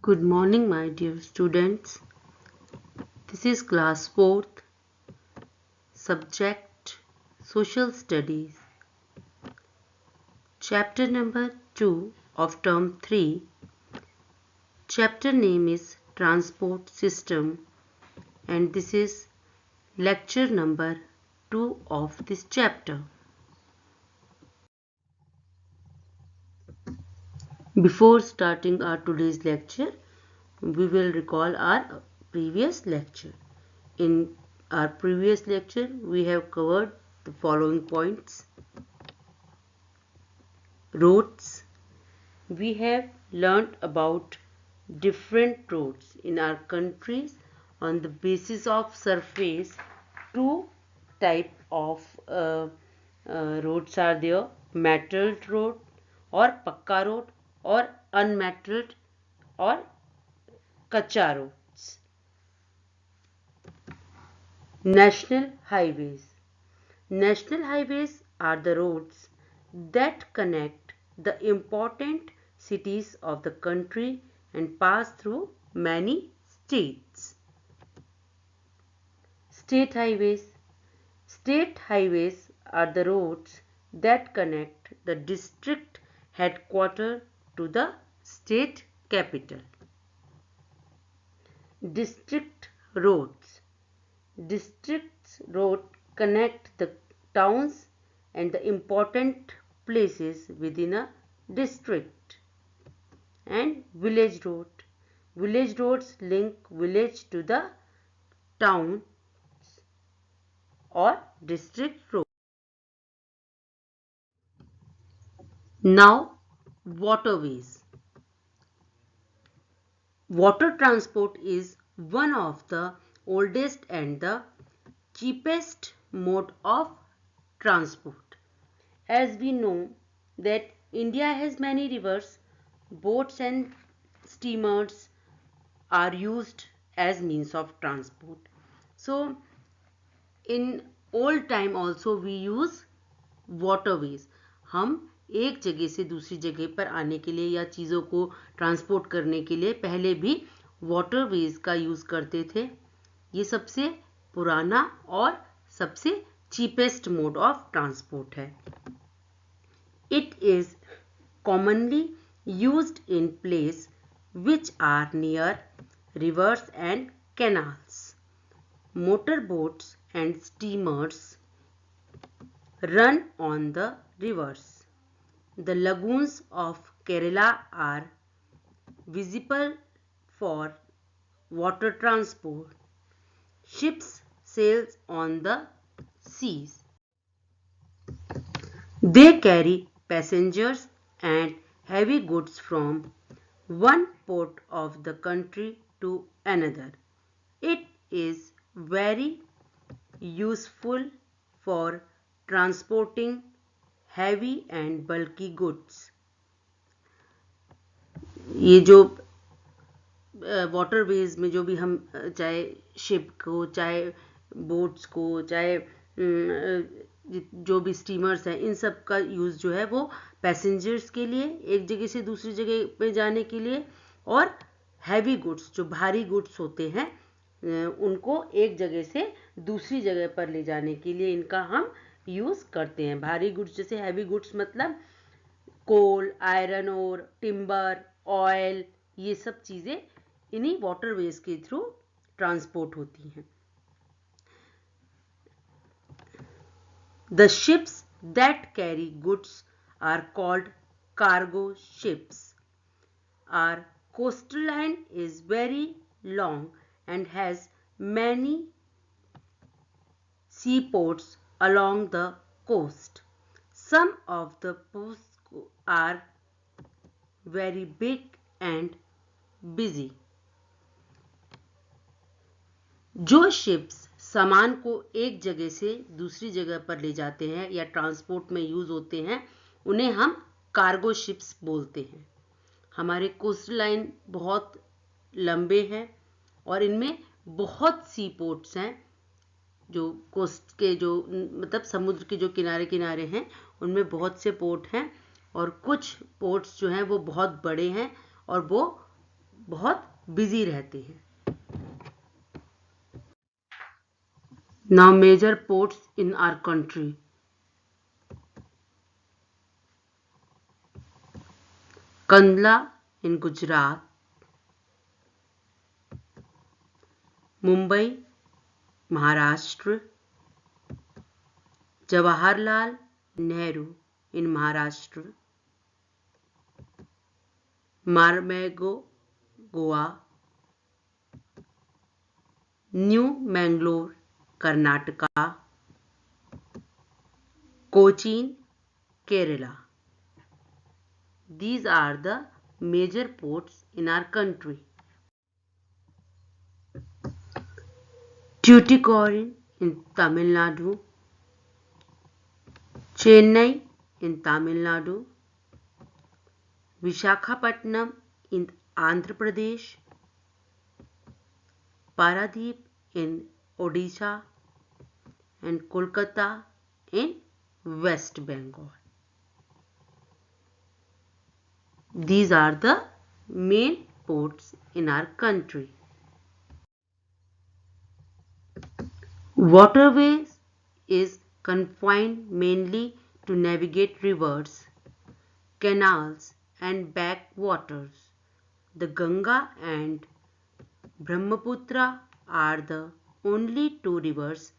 Good morning, my dear students. This is class 4th, subject Social Studies, chapter number 2 of term 3. Chapter name is Transport System, and this is lecture number 2 of this chapter. Before starting our today's lecture, we will recall our previous lecture. In our previous lecture, we have covered the following points. Roads. We have learnt about different roads in our countries. On the basis of surface, two type of roads are there: metalled road or pakka road, or unmetalled or kacha roads. National highways. National highways are the roads that connect the important cities of the country and pass through many states. State highways. State highways are the roads that connect the district headquarters to the state capital. District roads. Districts road connect the towns and the important places within a district. And village road. Village roads link village to the town or district road. Now, waterways. Water transport is one of the oldest and the cheapest mode of transport. As we know that India has many rivers, boats and steamers are used as means of transport. So in old time also we use waterways. हम एक जगह से दूसरी जगह पर आने के लिए या चीज़ों को ट्रांसपोर्ट करने के लिए पहले भी वाटरवेज का यूज़ करते थे. ये सबसे पुराना और सबसे cheapest mode of transport है. It is commonly used in places which are near rivers and canals. Motorboats and steamers run on the rivers. The lagoons of Kerala are visible for water transport. Ships sail on the seas. They carry passengers and heavy goods from one port of the country to another. It is very useful for transporting heavy and bulky goods. ये जो waterways में जो भी हम चाहे ship को, चाहे boats को, चाहे जो भी स्टीमर्स हैं, इन सब का यूज़ जो है वो पैसेंजर्स के लिए, एक जगह से दूसरी जगह पे जाने के लिए, और हैवी गुड्स जो भारी गुड्स होते हैं उनको एक जगह से दूसरी जगह पर ले जाने के लिए इनका हम यूज़ करते हैं. भारी गुड्स जैसे हैवी गुड्स मतलब कोल, आयरन ओर, टिम्बर, ऑयल, ये सब चीज़ें इन्हीं वाटरवेज के थ्रू ट्रांसपोर्ट होती हैं. The ships that carry goods are called cargo ships. Our coastline is very long and has many seaports along the coast. Some of the ports are very big and busy. जो ships सामान को एक जगह से दूसरी जगह पर ले जाते हैं या ट्रांसपोर्ट में यूज़ होते हैं, उन्हें हम कार्गो शिप्स बोलते हैं. हमारे कोस्ट लाइन बहुत लंबे हैं और इनमें बहुत सी पोर्ट्स हैं. जो कोस्ट के जो मतलब समुद्र के जो किनारे किनारे हैं उनमें बहुत से पोर्ट हैं, और कुछ पोर्ट्स जो हैं वो बहुत बड़े हैं और वो बहुत बिजी रहते हैं। Now major ports in our country. Kandla in Gujarat, Mumbai, Maharashtra, Jawaharlal Nehru in Maharashtra, Marmago, Goa, New Mangalore, Karnataka, Cochin, Kerala. These are the major ports in our country. Tuticorin in Tamil Nadu, Chennai in Tamil Nadu, Visakhapatnam in Andhra Pradesh, Paradeep in Odisha, and Kolkata in West Bengal. These are the main ports in our country. Waterways is confined mainly to navigate rivers, canals and backwaters. The Ganga and Brahmaputra are the only two rivers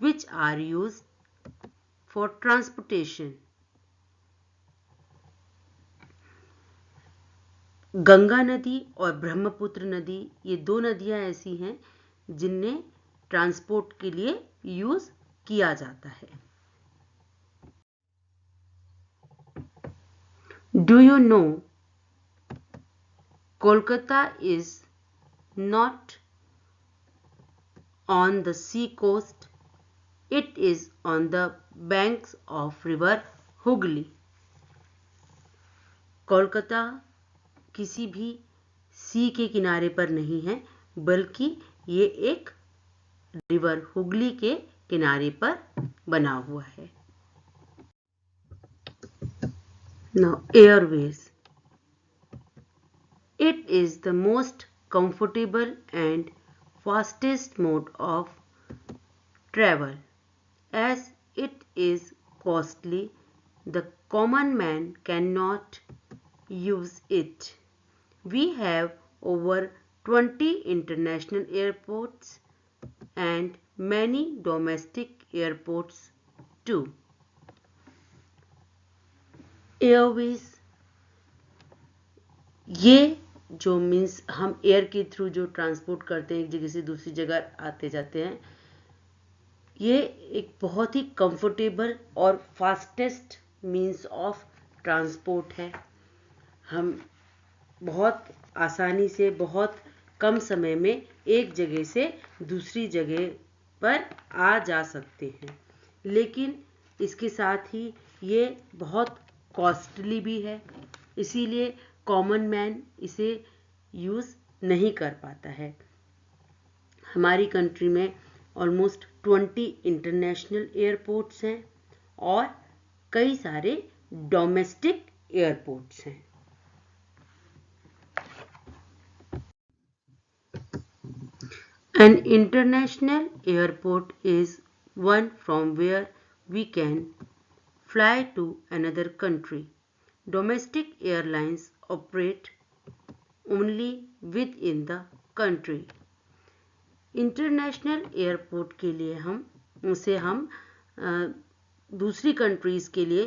which are used for transportation. Ganga नदी और ब्रह्मपुत्र नदी ये दो नदियां ऐसी हैं जिन्हें transport के लिए यूज किया जाता है. Do you know Kolkata is not on the sea coast, it is on the banks of river Hooghly. Kolkata किसी भी सी के किनारे पर नहीं है बल्कि ये एक रिवर हुगली के किनारे पर बना हुआ है. Now airways. It is the most comfortable and fastest mode of travel. As it is costly, the common man cannot use it. We have over 20 international airports and many domestic airports too. Airways ये जो means हम air के through जो transport करते हैं एक जगह से दूसरी जगह आते जाते हैं, ये एक बहुत ही कंफर्टेबल और फास्टेस्ट मीन्स ऑफ ट्रांसपोर्ट है. हम बहुत आसानी से बहुत कम समय में एक जगह से दूसरी जगह पर आ जा सकते हैं, लेकिन इसके साथ ही ये बहुत कॉस्टली भी है, इसीलिए कॉमन मैन इसे यूज़ नहीं कर पाता है. हमारी कंट्री में ऑलमोस्ट 20 इंटरनेशनल एयरपोर्ट्स हैं और कई सारे डोमेस्टिक एयरपोर्ट्स हैं. An international airport is one from where we can fly to another country. Domestic airlines operate only within the country. International airport के लिए हम दूसरी कंट्रीज़ के लिए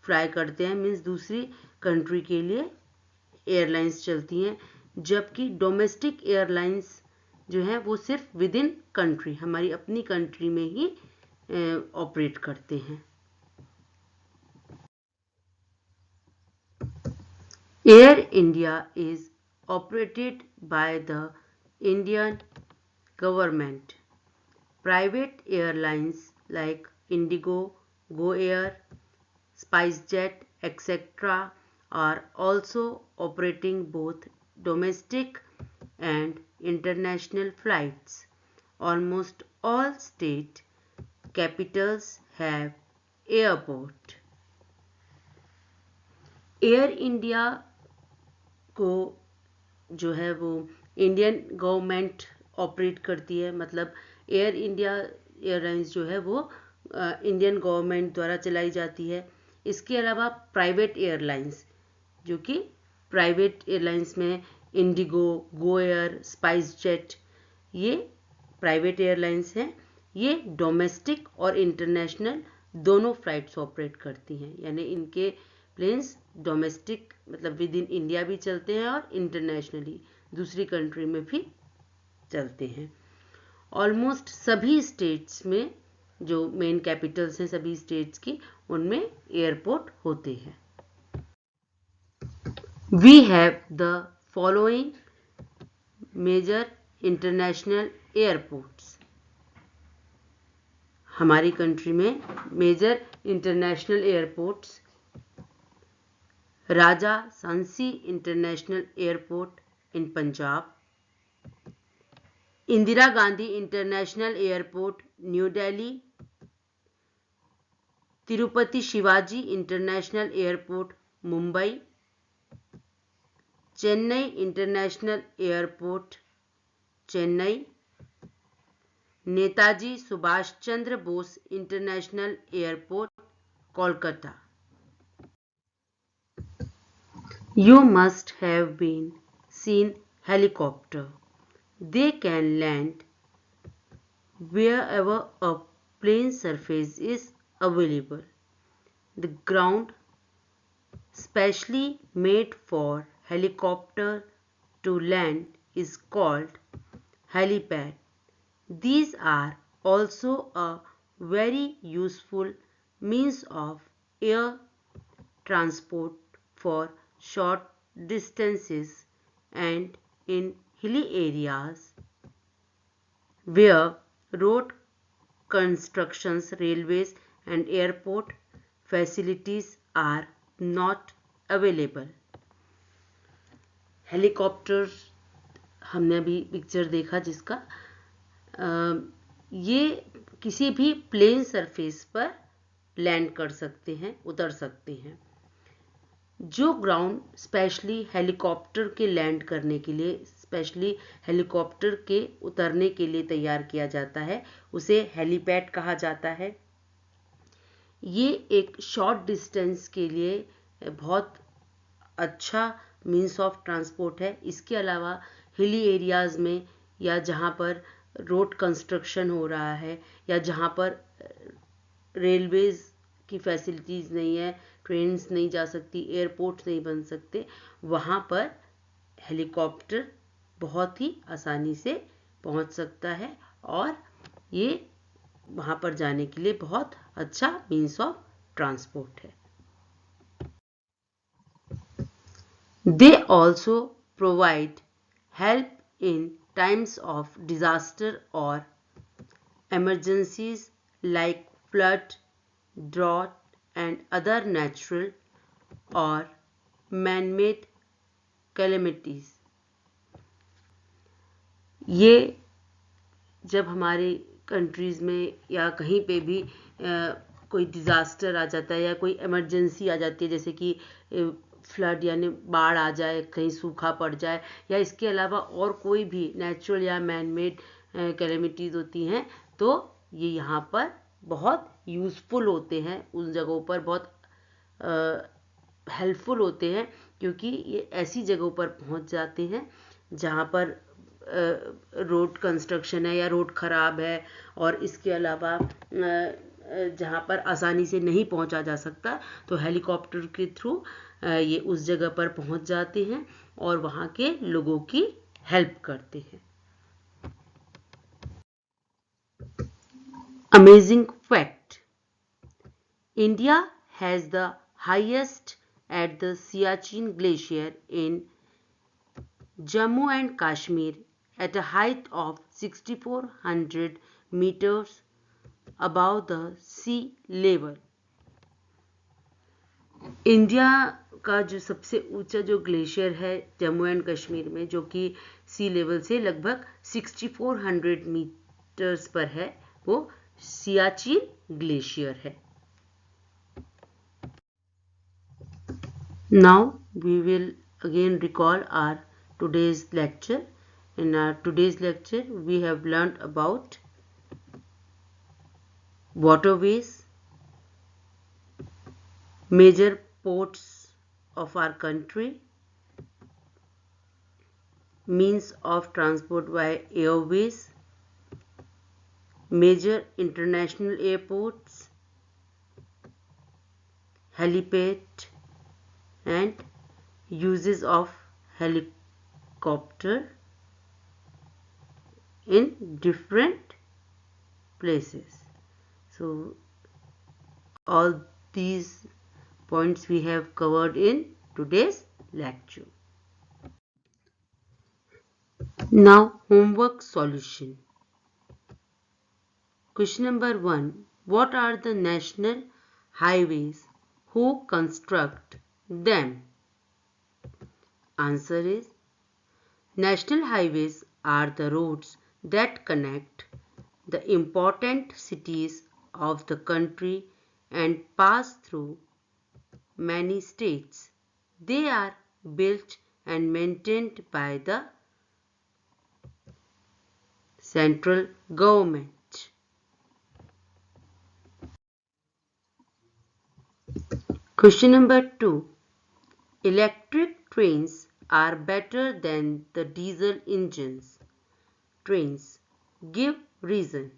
फ्लाई करते हैं, मीन्स दूसरी कंट्री के लिए एयरलाइंस चलती हैं, जबकि डोमेस्टिक एयरलाइंस जो हैं वो सिर्फ विद इन कंट्री हमारी अपनी कंट्री में ही ऑपरेट करते हैं. Air India is operated by the Indian government. Private airlines like Indigo, Go Air, SpiceJet, etc. are also operating both domestic and international flights. Almost all state capitals have airport. Air India को जो है वो Indian government operate करती है, मतलब air India airlines जो है वो इंडियन गवर्नमेंट द्वारा चलाई जाती है। इसके अलावा प्राइवेट एयरलाइंस, जो कि प्राइवेट एयरलाइंस में Indigo, Go Air, spice jet, ये प्राइवेट एयरलाइंस हैं। ये डोमेस्टिक और इंटरनेशनल दोनों फ्लाइट्स ऑपरेट करती हैं, यानी इनके प्लेन्स डोमेस्टिक मतलब विद इन इंडिया भी चलते हैं और इंटरनेशनली दूसरी कंट्री में भी चलते हैं। ऑलमोस्ट सभी स्टेट्स में, जो मेन कैपिटल्स हैं सभी स्टेट्स की, उनमें एयरपोर्ट होते हैं। We have the following major international airports. हमारी कंट्री में major international airports: Raja Sansi international airport in Punjab, Indira Gandhi international airport New Delhi, Tirupati Shivaji international airport Mumbai, Chennai international airport Chennai, Netaji Subhash Chandra Bose international airport Kolkata. You must have seen helicopter. They can land wherever a plane surface is available. The ground specially made for helicopter to land is called helipad. These are also a very useful means of air transport for short distances and in hilly areas where road constructions, railways and airport facilities are not available. Helicopter हमने अभी picture देखा जिसका ये किसी भी plane surface पर land कर सकते हैं, उतर सकते हैं। जो ग्राउंड स्पेशली हेलीकॉप्टर के लैंड करने के लिए, स्पेशली हेलीकॉप्टर के उतरने के लिए तैयार किया जाता है, उसे हेलीपैड कहा जाता है। ये एक शॉर्ट डिस्टेंस के लिए बहुत अच्छा मीन्स ऑफ ट्रांसपोर्ट है। इसके अलावा हिली एरियाज़ में, या जहाँ पर रोड कंस्ट्रक्शन हो रहा है, या जहाँ पर रेलवेज़ की फैसिलिटीज़ नहीं है, ट्रेन्स नहीं जा सकती, एयरपोर्ट्स नहीं बन सकते, वहाँ पर हेलीकॉप्टर बहुत ही आसानी से पहुँच सकता है और ये वहाँ पर जाने के लिए बहुत अच्छा मीन्स ऑफ ट्रांसपोर्ट है। They also provide help in times of disaster or emergencies like flood, drought and other natural or man-made calamities. ये जब हमारे कंट्रीज़ में या कहीं पे भी कोई डिज़ास्टर आ जाता है या कोई इमरजेंसी आ जाती है, जैसे कि फ्लड यानी बाढ़ आ जाए, कहीं सूखा पड़ जाए, या इसके अलावा और कोई भी नेचुरल या मैन मेड कैलेमिटीज़ होती हैं, तो ये यहाँ पर बहुत यूज़फुल होते हैं, उन जगहों पर बहुत हेल्पफुल होते हैं, क्योंकि ये ऐसी जगहों पर पहुँच जाते हैं जहाँ पर रोड कंस्ट्रक्शन है या रोड ख़राब है, और इसके अलावा जहाँ पर आसानी से नहीं पहुँचा जा सकता, तो हेलीकॉप्टर के थ्रू ये उस जगह पर पहुँच जाते हैं और वहाँ के लोगों की हेल्प करते हैं। Amazing fact: India has the highest at the Siachen Glacier in Jammu and Kashmir at a height of 6,400 meters above the sea level. India का जो सबसे ऊंचा जो ग्लेशियर है जम्मू एंड कश्मीर में, जो कि सी लेवल से लगभग 6,400 मीटर्स पर है, वो सियाचिन ग्लेशियर है। Now we will again recall our today's lecture. In our today's lecture, we have learned about waterways, major ports of our country, means of transport by airways, major international airports, helipad, and uses of helicopter in different places. So all these points we have covered in today's lecture. Now homework solution. Question number 1. What are the national highways? Who construct them? Answer is, national highways are the roads that connect the important cities of the country and pass through many states. They are built and maintained by the central government. Question number 2. Electric trains are better than the diesel engines. Trains. Give reason.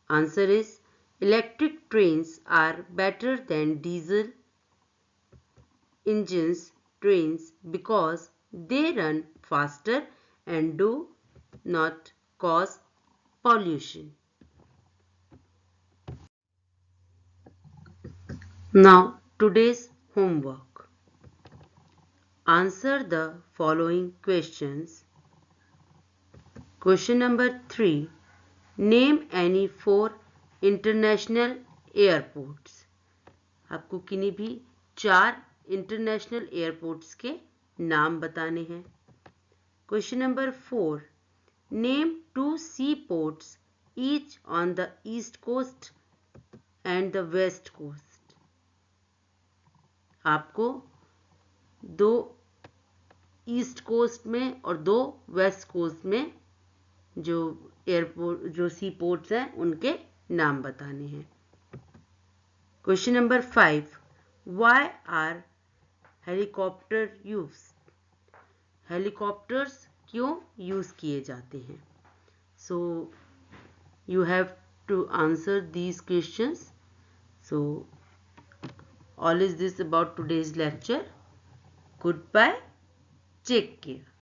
Answer is, electric trains are better than diesel engines trains because they run faster and do not cause pollution. Now today's homework. Answer the following questions. Question number 3. Name any 4 international airports. आपको किन्हीं भी 4 international airports के नाम बताने हैं. Question number 4. Name 2 seaports, each on the east coast and the west coast. आपको 2 east coast में और 2 वेस्ट कोस्ट में जो एयरपोर्ट जो सी पोर्ट्स हैं उनके नाम बताने हैं. Question number 5. Why are helicopter use? Helicopters क्यों यूज किए जाते हैं? So you have to answer these questions. So all is this about today's lecture. Goodbye. Take care.